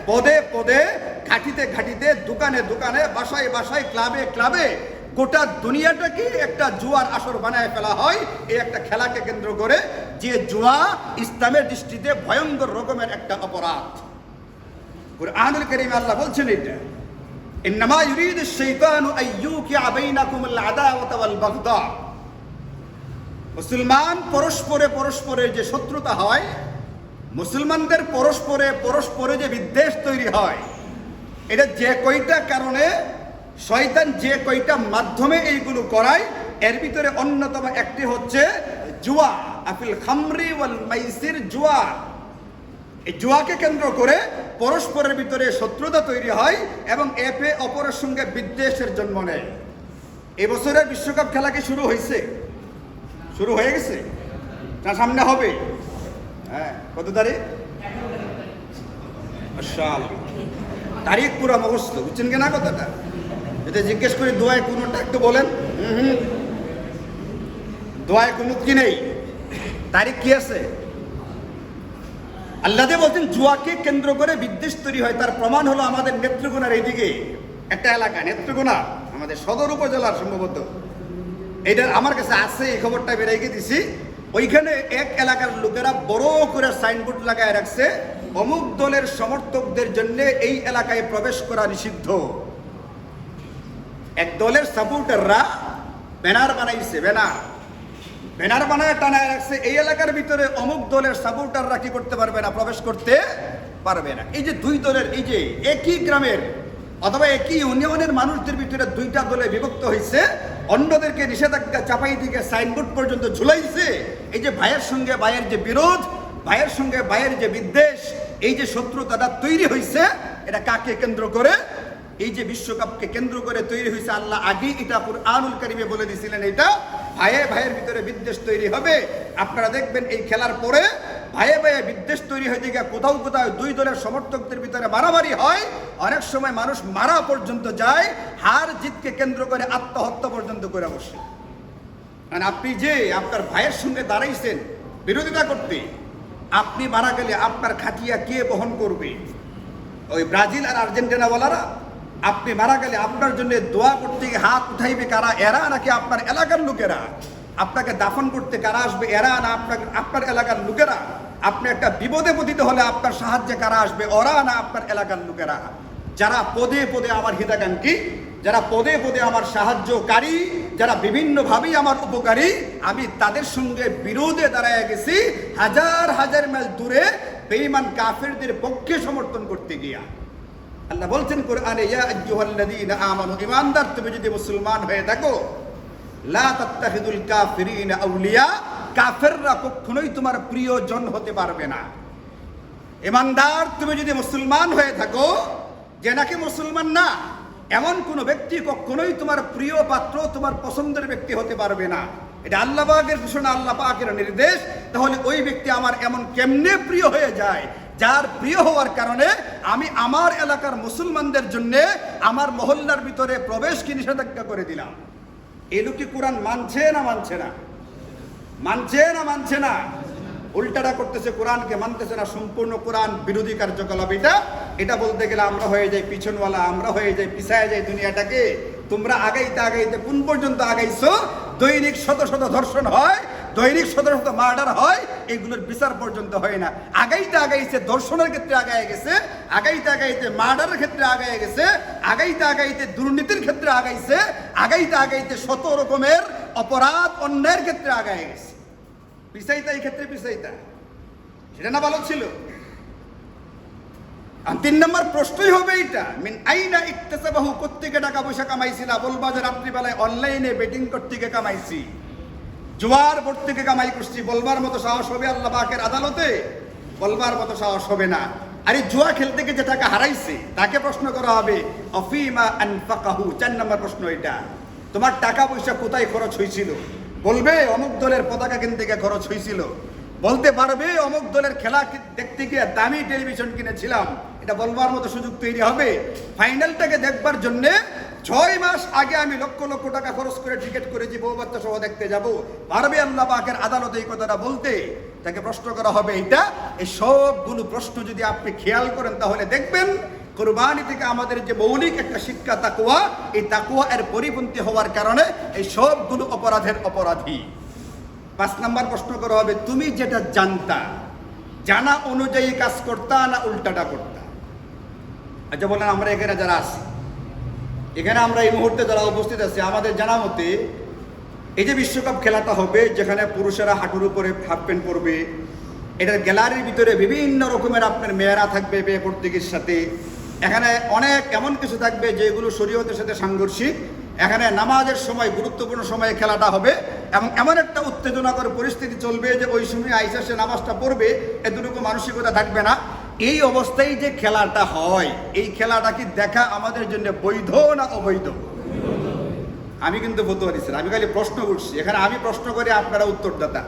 পদে পদে, ঘাটিতে ঘাটিতে, দোকানে দোকানে, বাসায় বাসায়, ক্লাবে ক্লাবে, গোটা দুনিয়াটাকে একটা জুয়ার আসর বানায় ফেলা হয় এই একটা খেলাকে কেন্দ্র করে, যে জুয়া ইসলামের দৃষ্টিতে ভয়ঙ্কর রকমের একটা অপরাধ। কুরআনুল কারীমে আল্লাহ বলছেন এটা, ইন্নামা ইউরিদুশ শাইতানু আইয়ুকিআ বাইনাকুমুল আদাওয়াতা ওয়াল বাগদা। মুসলমান পরস্পরের যে শত্রুতা হয়, মুসলমানদের পরস্পরে যে বিদ্বেষ তৈরি হয়, এটা যে কয়টা কারণে শয়তান যে কয়টা মাধ্যমে এইগুলো করায়, এর ভিতরে অন্যতম একটি হচ্ছে জুয়া। আফিল খামরি ওয়াল মাইসির, জুয়া। এই জুয়াকে কেন্দ্র করে পরস্পরের ভিতরে শত্রুতা তৈরি হয় এবং একে অপরের সঙ্গে বিদ্বেষের জন্ম নেয়। এবছরের বিশ্বকাপ খেলা কি শুরু হয়েছে? শুরু হয়ে গেছে না সামনে হবে? হ্যাঁ, কত তারিখ? তারিখ পুরা মুখস্থ, বুঝছেন কিনা কথাটা? যদি জিজ্ঞেস করি দোয়ায় কুনুতটা একটু বলেন, দোয়ায় কুনুত কি নেই, তারিখ কি আছে? আল্লাহ বলছেন জুয়াকে কেন্দ্র করে বিদ্বেষ তৈরি হয়। তার প্রমাণ হলো আমাদের নেত্রকোনার এইদিকে একটা এলাকা, নেত্রকোনা আমাদের সদর উপজেলার সম্ভবত, এইটার আমার কাছে আছে, এই খবরটা বেরিয়ে দিছি। ওইখানে এক এলাকার লোকেরা বড় করে সাইনবোর্ড লাগায় রাখছে, অমুক দলের সমর্থকদের জন্য এই এলাকায় প্রবেশ করা নিষিদ্ধ। এক দলের সাপোর্টাররা ব্যানার বানাইছে, ব্যানার বানায় টানায় রাখছে, এই এলাকার ভিতরে অমুক দলের সাপোর্টাররা কি করতে পারবে না, প্রবেশ করতে পারবে না। এই যে দুই দলের, এই যে একই গ্রামের অথবা একই ইউনিয়নের মানুষদের ভিতরে দুইটা দলে বিভক্ত হয়েছে, অন্যদেরকে নিষেধাজ্ঞা চাপাই দিকে সাইনবোর্ড পর্যন্ত ঝুলাইছে। এই যে ভাইয়ের সঙ্গে ভাইয়ের যে বিরোধ, ভাইয়ের সঙ্গে ভাইয়ের যে বিদ্বেষ, এই যে শত্রুতাটা তৈরি হয়েছে, এটা কাকে কেন্দ্র করে? এই যে বিশ্বকাপকে কেন্দ্র করে তৈরি হয়েছে। আল্লাহ আগেই এটা কুরআনুল কারীমে বলে দিয়েছিলেন, এটা ভাইয়ে ভাইয়ের ভিতরে বিদ্বেষ তৈরি হবে। আপনারা দেখবেন এই খেলার পরে ভাইয়ে ভাইয়ে বিদ্বেষ তৈরি হয়ে গিয়ে কোথাও কোথাও দুই দলের সমর্থকদের ভিতরে মারামারি হয়, অনেক সময় মানুষ মারা পর্যন্ত যায়, হার জিতকে কেন্দ্র করে আত্মহত্যা পর্যন্ত করে বসে। কারণ আপনি যে আপনার ভাইয়ের সঙ্গে দাঁড়াইছেন বিরোধিতা করতে, আপনি মারা গেলে আপনার খাটিয়া কে বহন করবে? ওই ব্রাজিল আর আর্জেন্টিনা বলারা? আপনি মারা গেলে আপনার জন্য দোয়া করতে হাত উঠাইবে কারা? এরা নাকি আপনার এলাকার লোকেরা? আপনাকে দাফন করতে কারা আসবে? এরা না আপনার এলাকার লোকেরা? আপনি একটা বিপদে পতিত হলে আপনার সাহায্যে কারা আসবে? ওরা না আপনার এলাকার লোকেরা? যারা পদে পদে আমার হিতাকাঙ্ক্ষী, যারা পদে পদে আমার সাহায্যকারী, যারা বিভিন্নভাবেই আমার উপকারী, আমি তাদের সঙ্গে বিরোধে দাঁড়ায় গেছি হাজার হাজার মাইল দূরে বেঈমান কাফেরদের পক্ষে সমর্থন করতে গিয়া। আল্লাহ বলছেন কোরআনে, ইয়া আইয়ুহাল্লাযীনা আমানু, ঈমানদার তুমি যদি মুসলমান হয়ে থাকো, লা তাত্তাখিযুল কাফিরিনা আউলিয়া, কাফেররা কখনোই তোমার প্রিয়জন হতে পারবে না। ঈমানদার তুমি যদি মুসলমান হয়ে থাকো, যে নাকি মুসলমান না এমন কোন ব্যক্তি কখনোই তোমার প্রিয় পাত্র, তোমার পছন্দের ব্যক্তি হতে পারবে না। এটা আল্লাহ পাকের ঘোষণা, আল্লাহ পাকের নির্দেশ। তাহলে ওই ব্যক্তি আমার এমন কেমনে প্রিয় হয়ে যায়, যার প্রিয় হওয়ার কারণে আমি আমার এলাকার মুসলমানদের জন্য আমার মহল্লার ভিতরে প্রবেশকে নিষেধাজ্ঞা করে দিলাম। এই লোকটি কোরআন মানছে না মানছে না? মানছে না মানছে না? উল্টাটা করতেছে, কোরআনকে মানতেছে না। সম্পূর্ণ কোরআন বিরোধী কার্যকলাপ এটা বলতে গেলে আমরা হয়ে যাই পিছনওয়ালা, আমরা হয়ে যাই পিছায় যাই দুনিয়াটাকে। তোমরা আগাইতে আগাইতে কোন পর্যন্ত আগাইছো? দৈনিক শত শত ধর্ষণ হয়, দৈনিক শত শত মার্ডার হয়, এগুলোর বিচার পর্যন্ত হয় না। আগাইতে আগাইছে ধর্ষণের ক্ষেত্রে আগায় গেছে, আগাইতে আগাইতে মার্ডারের ক্ষেত্রে আগায় গেছে, আগাইতে আগাইতে দুর্নীতির ক্ষেত্রে আগাইছে, আগাইতে আগাইতে শত রকমের অপরাধ অন্যায়ের ক্ষেত্রে আগায় গেছে। পিছাইতা এই ক্ষেত্রে পিছাইতা, সেটা না ভালো ছিল? আর 3 নম্বর প্রশ্নই হবে এইটা, মিন আইনা ইকতাসাবাহু, কোত্থেকে টাকা পয়সা কামাইছি? না বলবা যে রাত্রিবেলায় অনলাইনে বেটিং করতে কামাইছি, জুয়ার বোর্ড থেকে কামাই করছি। বলবার মতো সাহস হবে আল্লাহ পাকের আদালতে? বলবার মতো সাহস হবে না। আর এই জুয়া খেলতে গিয়ে যে টাকা হারাইছে তাকে প্রশ্ন করা হবে, আফিমা আনফাকাহু। 4 নম্বর প্রশ্ন এটা, তোমার টাকা পয়সা কোথায় খরচ হয়েছিল? বলবে অমুক দলের পতাকা কিনতে গিয়ে খরচ হয়েছিল। বলতে পারবে অমুক দলের খেলা দেখতে গিয়ে দামি টেলিভিশন কিনেছিলাম। এটা বলবার মতো সুযোগ তৈরি হবে। ফাইনালটাকে দেখবার জন্য 6 মাস আগে আমি লক্ষ লক্ষ টাকা খরচ করে টিকিট করেছি, বউ বাচ্চা সহ দেখতে যাব। পারবে আল্লাহ পাকের আদালতে এই কথাটা বলতে? তাকে প্রশ্ন করা হবে এইটা। এই সবগুলো প্রশ্ন যদি আপনি খেয়াল করেন তাহলে দেখবেন কুরবানি থেকে আমাদের যে মৌলিক একটা শিক্ষা তাকওয়া, এই তাকওয়া এর পরিপন্থী হওয়ার কারণে এই সবগুলো অপরাধের অপরাধী। 5 নম্বর প্রশ্ন করা হবে, তুমি যেটা জানতা, জানা অনুযায়ী কাজ করতা না উল্টাটা করতা? আচ্ছা বলেন, আমরা এখানে যারা আছি, এখানে আমরা এই মুহূর্তে যারা উপস্থিত আছি, আমাদের জানা মতে এই যে বিশ্বকাপ খেলাটা হবে, যেখানে পুরুষেরা হাঁটুর উপরে হাফ প্যান্ট পরবে, এটার গ্যালারির ভিতরে বিভিন্ন রকমের আপনার মেয়েরা থাকবে বে প্রত্যেকের সাথে। এখানে অনেক এমন কিছু থাকবে যেগুলো শরীয়তের সাথে সাংঘর্ষিক। এখানে নামাজের সময়, গুরুত্বপূর্ণ সময়ে খেলাটা হবে, এবং এমন একটা উত্তেজনাকর পরিস্থিতি চলবে যে ওই সময় আইসা সে নামাজটা পড়বে, এতটুকু মানসিকতা থাকবে না। এই অবস্থায় যে খেলাটা হয়, এই খেলাটা কি দেখা আমাদের জন্য বৈধ না অবৈধ? আমি কিন্তু ফতোয়া দিচ্ছি, আমি খালি প্রশ্ন করছি। এখানে আমি প্রশ্ন করি, আপনারা উত্তরদাতা।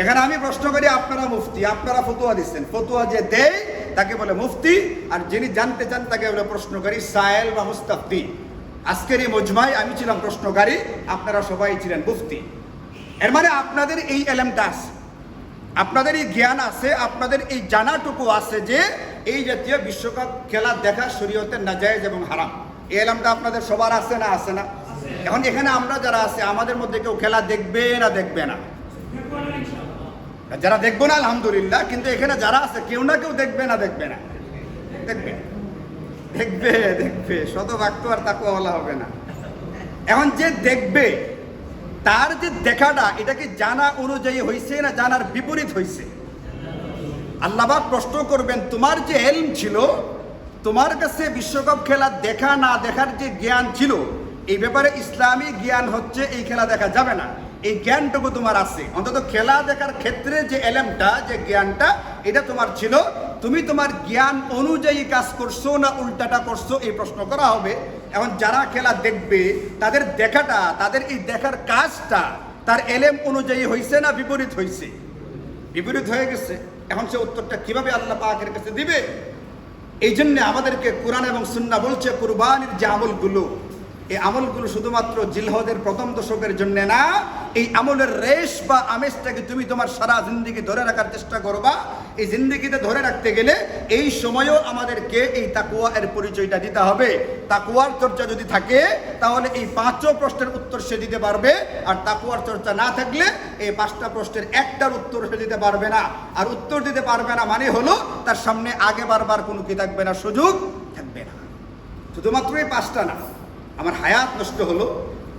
এখানে আমি প্রশ্ন করি, আপনারা মুফতি, আপনারা ফতোয়া দিচ্ছেন। ফতোয়া যে দেয় তাকে বলে মুফতি, আর যিনি জানতে চান তাকে বলে প্রশ্নকারী, সায়েল বা মুস্তাফতি। আজকের এই মজমায় আমি ছিলাম প্রশ্নকারী, আপনারা সবাই ছিলেন মুফতি। এর মানে আপনাদের এই এলেমটা আছে, আপনাদের এই জ্ঞান আছে, আপনাদের এই জানাটুকু আছে যে এই জাতীয় বিশ্বকাপ খেলা দেখা শরীয়তের নাজায়েজ এবং হারাম। এই এলেমটা আপনাদের সবার আছে না? আছে না? এখন এখানে আমরা যারা আছে, আমাদের মধ্যে কেউ খেলা দেখবে না দেখবে না? যারা দেখবো না আলহামদুলিল্লাহ, কিন্তু এখানে যারা আছে কেউ না কেউ দেখবে না দেখবে না? দেখবে, দেখবে, দেখবে। শতভাগ তো আর তাকওয়া বলা হবে না। এখন যে দেখবে তার যে দেখাটা, এটা কি জানা অনুযায়ী হয়েছে না জানার বিপরীত হয়েছে? আল্লাহ পাক প্রশ্ন করবেন, তোমার যে ইলম ছিল, তোমার কাছে বিশ্বকাপ খেলা দেখা না দেখার যে জ্ঞান ছিল, এই ব্যাপারে ইসলামী জ্ঞান হচ্ছে এই খেলা দেখা যাবে না, এই জ্ঞানটুকু তোমার আছে। অন্তত খেলা দেখার ক্ষেত্রে যে এলেমটা, যে জ্ঞানটা, এটা তোমার ছিল। তুমি তোমার জ্ঞান অনুযায়ী কাজ করছো না উল্টাটা করছো, এই প্রশ্ন করা হবে। এখন যারা খেলা দেখবে তাদের দেখাটা, তাদের এই দেখার কাজটা তার এলেম অনুযায়ী হয়েছে না বিপরীত হয়েছে? বিপরীত হয়ে গেছে। এখন সে উত্তরটা কিভাবে আল্লাহ পাকের কাছে দিবে? এই জন্য আমাদেরকে কোরআন এবং সুন্নাহ বলছে, কুরবানির যে আমলগুলো, এই আমলগুলো শুধুমাত্র জিলহদের প্রথম দশকের জন্য না, এই আমলের রেশ বা আমেজটাকে তুমি তোমার সারা জিন্দেগি ধরে রাখার চেষ্টা করবা। এই জিন্দেগিতে ধরে রাখতে গেলে এই সময়ও আমাদেরকে এই তাকওয়া এর পরিচয়টা দিতে হবে। তাকওয়ার চর্চা যদি থাকে তাহলে এই 5 প্রশ্নের উত্তর সে দিতে পারবে, আর তাকওয়ার চর্চা না থাকলে এই 5টা প্রশ্নের একটার উত্তর সে দিতে পারবে না। আর উত্তর দিতে পারবে না মানে হলো তার সামনে আগে বারবার কোনো কি থাকবে না, সুযোগ থাকবে না। শুধুমাত্র এই 5টা না, আমার হায়াত নষ্ট হলো,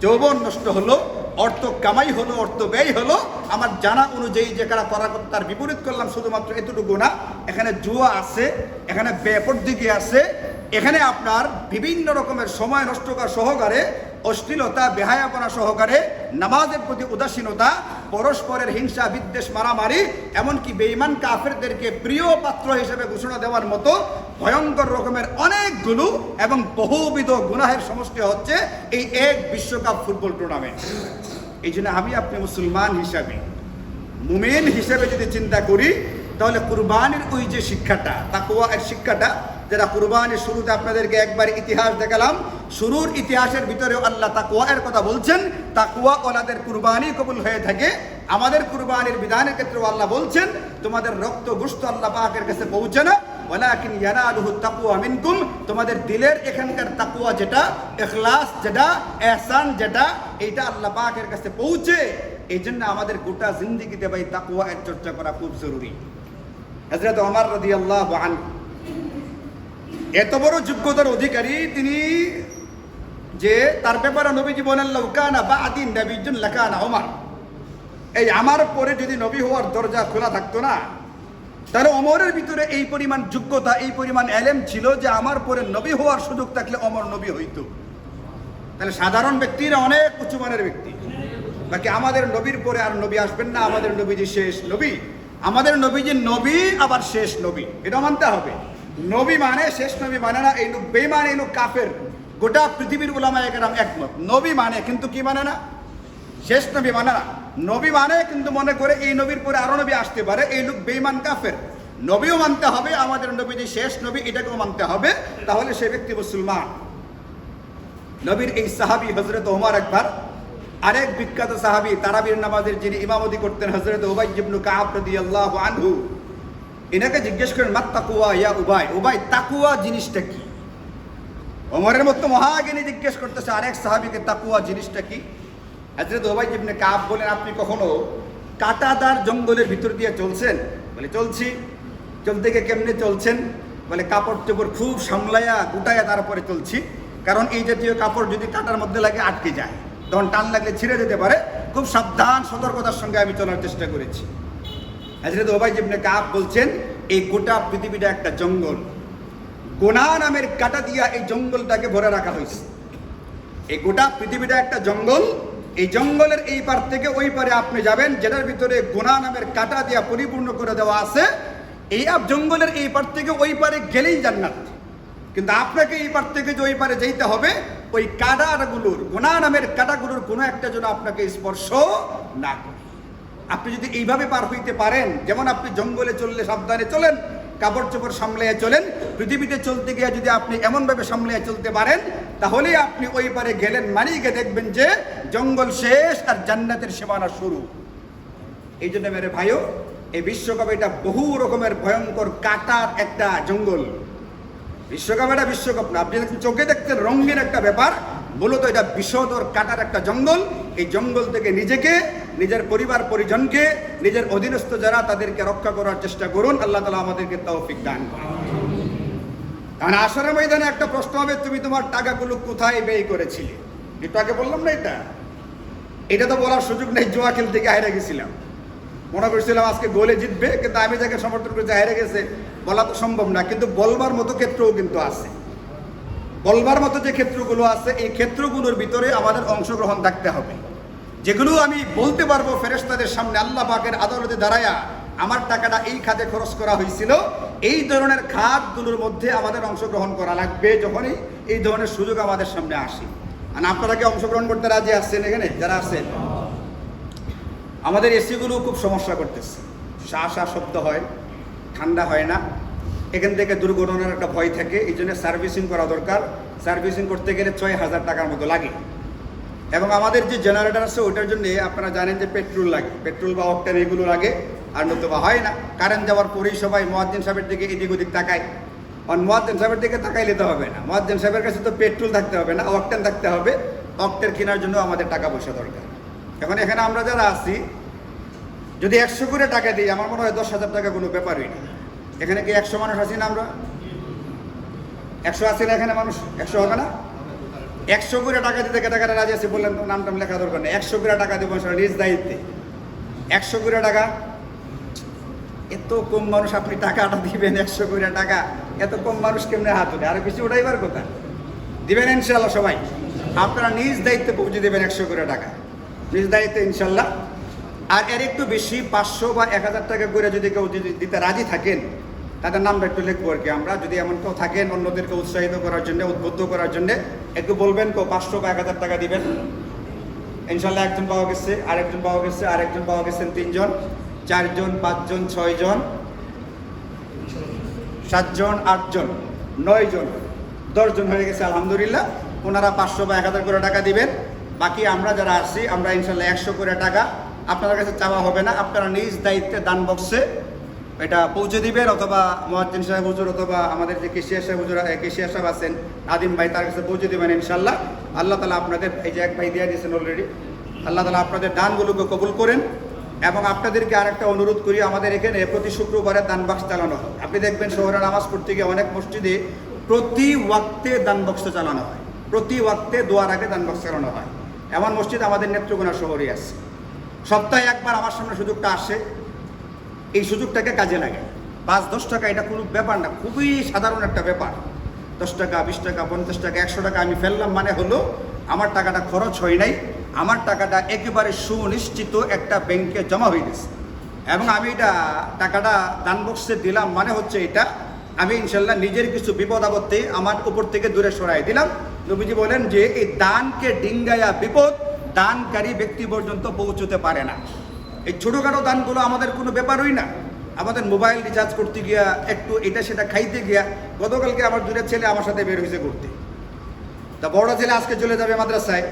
যৌবন নষ্ট হলো, অর্থ কামাই হলো, অর্থ ব্যয় হলো, আমার জানা অনুযায়ী যে কারা করা তার বিপরীত করলাম, শুধুমাত্র এতটুকু না। এখানে জুয়া আছে, এখানে বেপরদিগি আছে, এখানে আপনার বিভিন্ন রকমের সময় নষ্ট করা সহকারে, অশ্লীলতা, বেহায়াপনা সহকারে, নামাজের প্রতি উদাসীনতা, পরস্পরের হিংসা, বিদ্বেষ, মারামারি, এমনকি বেঈমান কাফেরদেরকে প্রিয় পাত্র হিসেবে ঘোষণা দেওয়ার মতো ভয়ঙ্কর রকমের অনেকগুলো এবং বহুবিধ গুনাহের সমষ্টি হচ্ছে এই এক বিশ্বকাপ ফুটবল টুর্নামেন্ট। এই জন্য আমি আপনি মুসলমান হিসাবে, মুমিন হিসেবে যদি চিন্তা করি, তাহলে কুরবানির ওই যে শিক্ষাটা, তাকওয়া এর শিক্ষাটা, যারা কুরবানির শুরুতে আপনাদেরকে একবার ইতিহাস দেখালাম, শুরুর ইতিহাসের ভিতরেও আল্লাহ তাকওয়া এর কথা বলছেন। তাকওয়া ওনাদের কুরবানি কবুল হয়ে থাকে। আমাদের কুরবানির বিধানের ক্ষেত্রেও আল্লাহ বলছেন, তোমাদের রক্ত গোশত আল্লাহ পাকের কাছে পৌঁছে না, ওয়ালাকিন ইয়ানালুহু তাকওয়া মিনকুম, তোমাদের দিলের এখানকার তাকওয়া যেটা, ইখলাস যেটা, ইহসান যেটা, এইটা আল্লাহ পাকের কাছে পৌঁছে। এই জন্য আমাদের গোটা জিন্দেগিতে ভাই তাকওয়া এর চর্চা করা খুব জরুরি। হযরত ওমর রাদিয়াল্লাহু আনহু এত বড় যোগ্যতার অধিকারী তিনি, যে তার ব্যাপারে নবীজি বলেন, লাউ কানা বা'দি নাবিয়্যুন লাকানা ওমর, এই আমার পরে যদি নবী হওয়ার দরজা খোলা থাকতো না, তাহলে ওমরের ভিতরে এই পরিমাণ যোগ্যতা, এই পরিমাণ এলেম ছিল যে আমার পরে নবী হওয়ার সুযোগ থাকলে ওমর নবী হইতো। তাহলে সাধারণ ব্যক্তিরা অনেক উচ্চমানের ব্যক্তি, বাকি আমাদের নবীর পরে আর নবী আসবেন না, আমাদের নবীজি শেষ নবী। আমাদের নবীজি নবী আবার শেষ নবী, এটা মানতে হবে। নবী মানে শেষ নবী মানে না, এই লোক বেঈমান, এই লোক কাফের। গোটা পৃথিবীর উলামায়ে কেরাম একমত, নবী মানে কিন্তু কি মানে না, শেষ নবী মানে না। নবী মানে কিন্তু মনে করে এই নবীর পরে আরো নবী আসতে পারে, এই লোক বেঈমান কাফের। নবীও মানতে হবে, আমাদের নবী যে শেষ নবী এটাকেও মানতে হবে, তাহলে সে ব্যক্তি মুসলমান। নবীর এই সাহাবী হযরত ওমর একবার আরেক বিখ্যাত সাহাবী, তারাবির নামাজের যিনি ইমামতি করতেন, হযরত উবাই ইবনে কাব রাদিয়াল্লাহু আনহু, এনাকে জিজ্ঞেস করেন, মাত তাকওয়া ইয়া উবাই, উবাই তাকওয়া জিনিসটা কি? ওমরের মতো মহাজ্ঞানী জিজ্ঞেস করতেছে আরেক সাহাবীকে, তাকওয়া জিনিসটা কি? হযরত উবাই ইবনে কাব বলেন, আপনি কখনো কাঁটাদার জঙ্গলের ভিতর দিয়ে চলছেন? বলে চলছি। চলতে গিয়ে কেমনে চলছেন? বলে কাপড় চোপড় খুব সামলায়া গুটায়া তারপরে চলছি, কারণ এই জাতীয় কাপড় যদি কাঁটার মধ্যে লাগে আটকে যায়, তখন টান লাগলে ছিঁড়ে যেতে পারে। খুব সাবধান সতর্কতার সঙ্গে আমি চলার চেষ্টা করেছি। হযরত উবাই ইবনে কাব বলছেন, এই গোটা পৃথিবীটা একটা জঙ্গল, গুনাহ নামের কাঁটা দিয়া এই জঙ্গলটাকে ভরে রাখা হয়েছে। এই গোটা পৃথিবীটা একটা জঙ্গল, এই জঙ্গলের এই পার থেকে ওই পারে আপনি যাবেন, যেটার ভিতরে গুনাহ নামের কাঁটা দিয়া পরিপূর্ণ করে দেওয়া আছে। এই জঙ্গলের এই পার থেকে ওই পারে গেলেই জান্নাত, কিন্তু আপনাকে এই পার থেকে যে ওই পারে যেতে হবে, ওই কাঁটাগুলোর, গুনাহ নামের কাঁটাগুলোর কোনো একটা যেন আপনাকে স্পর্শ না করে। আপনি যদি এইভাবে পার হইতে পারেন, যেমন আপনি জঙ্গলে চললে সাবধানে চলেন, কাপড় চোপড় সামলিয়ে চলেন। পৃথিবীতে চলতে গিয়ে যদি আপনি এমনভাবে সামলিয়ে চলতে পারেন, তাহলেই আপনি ওই পারে গেলেন মানেই গিয়ে দেখবেন যে জঙ্গল শেষ আর জান্নাতের সীমানা শুরু। এই জন্য মেরে ভাইও, এই বিশ্বকাপ এটা বহু রকমের ভয়ঙ্কর কাটার একটা জঙ্গল। বিশ্বকাপ এটা বিশ্বকাপ না, আপনি চোখে দেখতেন রঙিন একটা ব্যাপার, মূলত এটা বিষধর কাটার একটা জঙ্গল। এই জঙ্গল থেকে নিজেকে, নিজের পরিবার পরিজনকে, নিজের অধীনস্থ যারা তাদেরকে রক্ষা করার চেষ্টা করুন। আল্লাহ তাআলা আমাদেরকে তৌফিক দান করুন। কারণ আসরের ময়দানে একটা প্রশ্ন হবে, তুমি তোমার টাকাগুলো কোথায় ব্যয় করেছিলে? একটু আগে বললাম না, এটা তো বলার সুযোগ নেই। জুয়া খেলতে গিয়ে হেরে গেছিলাম, মনে করছিলাম আজকে গোলে জিতবে, কিন্তু আমি যাকে সমর্থন করেছি হেরে গেছে, বলা তো সম্ভব না। কিন্তু বলবার মতো ক্ষেত্রও কিন্তু আছে। বলবার মতো যে ক্ষেত্রগুলো আছে, এই ক্ষেত্রগুলোর ভিতরে আমাদের অংশগ্রহণ থাকতে হবে। যেগুলো আমি বলতে পারবো ফেরেশতাদের সামনে আল্লাহ পাকের আদালতে দাঁড়ায়া, আমার টাকাটা এই খাতে খরচ করা হয়েছিল, এই ধরনের খাতগুলোর মধ্যে আমাদের অংশগ্রহণ করা লাগবে যখনই এই ধরনের সুযোগ আমাদের সামনে আসে। আর আপনারা কি অংশগ্রহণ করতে রাজি আসছেন? এখানে যারা আছেন, আমাদের এসিগুলো খুব সমস্যা করতেছে, শাঁ শাঁ শব্দ হয়, ঠান্ডা হয় না, এখান থেকে দুর্ঘটনার একটা ভয় থাকে। এই জন্য সার্ভিসিং করা দরকার। সার্ভিসিং করতে গেলে 6,000 টাকার মতো লাগে। এবং আমাদের যে জেনারেটর আছে ওইটার জন্য আপনারা জানেন যে পেট্রোল লাগে, পেট্রোল বা অকটেন এগুলো লাগে, আর নতুবা হয় না। কারেন্ট যাওয়ার পরেই সবাই মুয়াজ্জিন সাহেবের দিকে এদিক ওদিক তাকায়। আর মুয়াজ্জিন সাহেবের দিকে তাকাইলে তো হবে না, মুয়াজ্জিন সাহেবের কাছে তো পেট্রোল থাকতে হবে না, অকটেন থাকতে হবে। অকটেন কেনার জন্য আমাদের টাকা পয়সা দরকার। এখন এখানে আমরা যারা আছি, যদি 100 করে টাকা দিই, আমার মনে হয় 10,000 টাকা কোনো ব্যাপারই না। এখানে কি 100 মানুষ আছি না? আমরা 100 আছি না এখানে মানুষ? 100 হবে না? 100 করে টাকা দিতে টাকাটা রাজি আছে বললেন, তো নাম টাম লেখা দরকার নেই। 100 করে টাকা দেবো নিজ দায়িত্বে। 100 করে টাকা, এত কম মানুষ আপনি টাকাটা দিবেন? 100 করে টাকা, এত কম মানুষ কেমনে হাত উঠে? আরো বেশি উঠাইবার কথা। দিবেন ইনশাল্লাহ সবাই? আপনারা নিজ দায়িত্বে পৌঁছে দেবেন 100 করে টাকা, নিজ দায়িত্বে ইনশাল্লাহ। আর এর একটু বেশি 500 বা 1000 টাকা করে যদি কেউ দিতে রাজি থাকেন, তাদের নামটা একটু লিখবো আর কি। আমরা যদি এমন কেউ থাকেন অন্যদেরকে উৎসাহিত করার জন্য, উদ্বুদ্ধ করার জন্য, একটু বলবেন কেউ 500 বা 1000 টাকা দিবেন। ইনশাল্লাহ একজন পাওয়া গেছে, আরেকজন পাওয়া গেছে, আরেকজন পাওয়া গেছেন, 3 জন, 4 জন, 5 জন, 6 জন, 7 জন, 8 জন, 9 জন, 10 জন হয়ে গেছে আলহামদুলিল্লাহ। ওনারা 500 বা 1000 করে টাকা দিবেন। বাকি আমরা যারা আছি, আমরা ইনশাল্লাহ 100 করে টাকা আপনাদের কাছে চাওয়া হবে না, আপনারা নিজ দায়িত্বে দান বক্সে এটা পৌঁছে দিবেন, অথবা মুয়াজ্জিন সাহেব হুজুর, অথবা আমাদের যে কেশিয়া সাহেব হুজুর, কেশিয়া সাহেব আছেন আদিম ভাই, তার কাছে পৌঁছে দেবেন ইনশাল্লাহ। আল্লাহ তাআলা আপনাদের, এই যে এক ভাই দিয়ে দিয়েছেন অলরেডি, আল্লাহ তাআলা আপনাদের দানগুলোকে কবুল করেন। এবং আপনাদেরকে আরেকটা অনুরোধ করি, আমাদের এখানে প্রতি শুক্রবারে দান বাক্স চালানো হয়। আপনি দেখবেন শহরে নামাজ পড়তে গিয়ে অনেক মসজিদে প্রতি ওয়াক্তে দান বক্স চালানো হয়, প্রতি ওয়াক্তে দোয়ার আগে দান বক্স চালানো হয়। এমন মসজিদ আমাদের নেত্রকোনা শহরে আছে। সপ্তাহে একবার আমার সামনে সুযোগটা আসে, এই সুযোগটাকে কাজে লাগে। 5-10 টাকা এটা কোনো ব্যাপার না, খুবই সাধারণ একটা ব্যাপার। 10 টাকা, 20 টাকা, 50 টাকা, 100 টাকা আমি ফেললাম মানে হলো আমার টাকাটা খরচ হয় নাই, আমার টাকাটা একেবারে সুনিশ্চিত একটা ব্যাংকে জমা হয়ে গেছে। এবং আমি এটা টাকাটা দান বক্সে দিলাম মানে হচ্ছে এটা আমি ইনশাল্লাহ নিজের কিছু বিপদ আপদে আমার উপর থেকে দূরে সরাই দিলাম। নবীজি বলেন যে এই দানকে ডিঙ্গায়া বিপদ দানকারী ব্যক্তি পর্যন্ত পৌঁছতে পারে না। এই ছোটোখাটো দানগুলো আমাদের কোনো ব্যাপারই না। আমাদের মোবাইল রিচার্জ করতে গিয়া, একটু এটা সেটা খাইতে গিয়া, গতকালকে আমার দূরের ছেলে আমার সাথে বের হয়েছে ঘুরতে, তা বড় ছেলে আজকে চলে যাবে মাদ্রাসায়।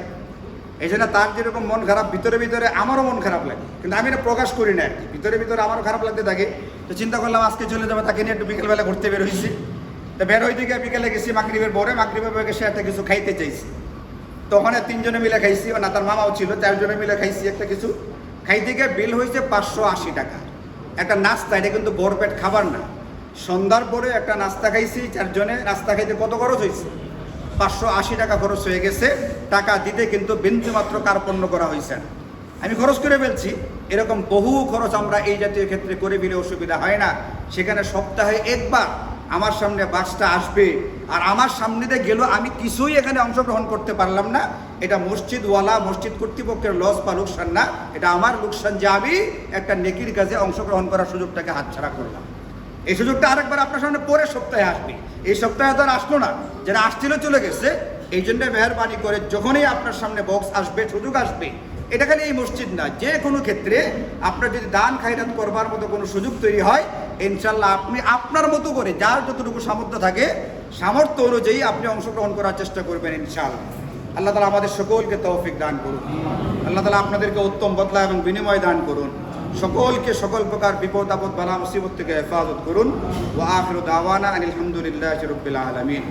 এই জন্য তার যেরকম মন খারাপ, ভিতরে ভিতরে আমারও মন খারাপ লাগে, কিন্তু আমি এটা প্রকাশ করি না আর কি। ভিতরে ভিতরে আমারও খারাপ লাগতে থাকে। তো চিন্তা করলাম আজকে চলে যাবে, তাকে নিয়ে একটু বিকেলবেলা ঘুরতে বের হয়েছি। তো বের হইতে গিয়ে বিকেলে গেছি মাগরিবের পরে, মাগরিবের পরে সে একটা কিছু খাইতে চাইছি। তো ওখানে 3 জনে মিলে খাইছি, না তার মামাও ছিল, 4 জনে মিলে খাইছি একটা কিছু। খাইতে গিয়ে বিল হয়েছে 580 টাকা। একটা নাস্তা, এটা কিন্তু বড় খাবার না। সন্ধ্যার পরে একটা নাস্তা খাইছি, 4 জনে। নাস্তা খাইতে কত খরচ হয়েছে? 580 টাকা খরচ হয়ে গেছে। টাকা দিতে কিন্তু বিন্দুমাত্র কার্পণ্য করা হয়েছে না, আমি খরচ করে ফেলছি। এরকম বহু খরচ আমরা এই জাতীয় ক্ষেত্রে করে ফেলে অসুবিধা হয় না। সেখানে সপ্তাহে একবার আমার সামনে বাসটা আসবে, আর আমার সামনে দিয়ে গেল, আমি কিছুই এখানে অংশগ্রহণ করতে পারলাম না। এটা মসজিদওয়ালা, মসজিদ কর্তৃপক্ষের লস বা লোকসান না, এটা আমার লোকসান যে আমি একটা নেকির কাজে অংশগ্রহণ করার সুযোগটাকে হাতছাড়া করলাম। এই সুযোগটা আরেকবার আপনার সামনে পরের সপ্তাহে আসবে। এই সপ্তাহে তো আর আসলো না, যারা আসছিল চলে গেছে। এই জন্য মেহরবানি করে যখনই আপনার সামনে বক্স আসবে, সুযোগ আসবে, এটা খালি এই মসজিদ না, যে কোনো ক্ষেত্রে আপনার যদি দান খায়রাত করবার মতো কোনো সুযোগ তৈরি হয়, ইনশাল্লাহ আপনি আপনার মতো করে যার যতটুকু সামর্থ্য থাকে সামর্থ্য অনুযায়ী আপনি অংশগ্রহণ করার চেষ্টা করবেন ইনশাআল্লাহ। আল্লাহ তাআলা আমাদের সকলকে তৌফিক দান করুন। আল্লাহ তাআলা আপনাদেরকে উত্তম বদলা এবং বিনিময় দান করুন। সকলকে সকল প্রকার বিপদ আপদ বালা মুসিবত থেকে হেফাজত করুন। ওয়া আখিরু দাওয়ানা আনিল হামদুলিল্লাহি রাব্বিল আলামিন।